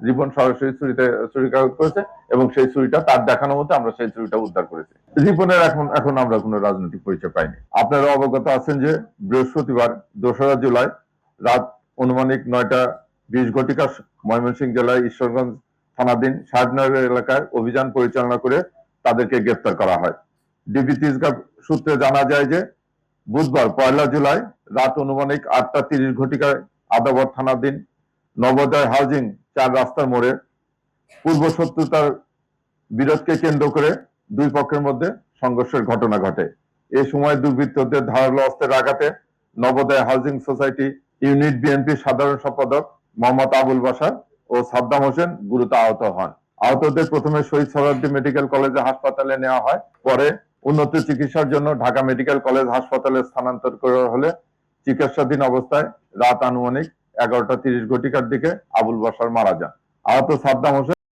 রিপন সরাসরি চুরিকাঘাত করেছে এবং সেই চুরিটা তার দেখানো মতো আমরা সেই চুরিটা উদ্ধার করেছি। রিপনের এখন আমরা কোনো রাজনৈতিক পরিচয় পাইনি। আপনারা অবগত আছেন যে বৃহস্পতিবার 2রা জুলাই রাত অনুমানিক 9:20 ময়মনসিংহ জেলার ঈশ্বরগঞ্জ থানাধীন সাহেবনগর এলাকায় অভিযান পরিচালনা করে তাদেরকে গ্রেপ্তার করা হয়। ডিবি তিস্গা সূত্রে জানা যায় যে বুধবার 1 জুলাই রাত অনুমানিক 8:30 আদাবর থানাধীন নবোদয় হাউজিং 4 রাস্তার মোড়ে পূর্ব শত্রুতার বিরোধকে কেন্দ্র করে দুই পক্ষের মধ্যে সংঘর্ষের ঘটনা ঘটে। এই সময় দুর্বৃত্তদের ধারালো অস্ত্রের আঘাতে Navodaya housing society unit BNP সাধারণ সম্পাদক মোহাম্মদ আবুল বাশার ও সাদ্দাম হোসেন গুরুতর আহত হন। আহতদের প্রথমে শহীদ সোহরাওয়ার্দী মেডিকেল কলেজে হাসপাতালে নেওয়া হয়, পরে উন্নত চিকিৎসার জন্য ঢাকা মেডিকেল কলেজ হাসপাতালে স্থানান্তর করা হলে চিকিৎসাধীন অবস্থায় রাত আনুমানিক 11:30 দিকে আবুল বাশার মারা যান। আহত সাদ্দাম হোসেন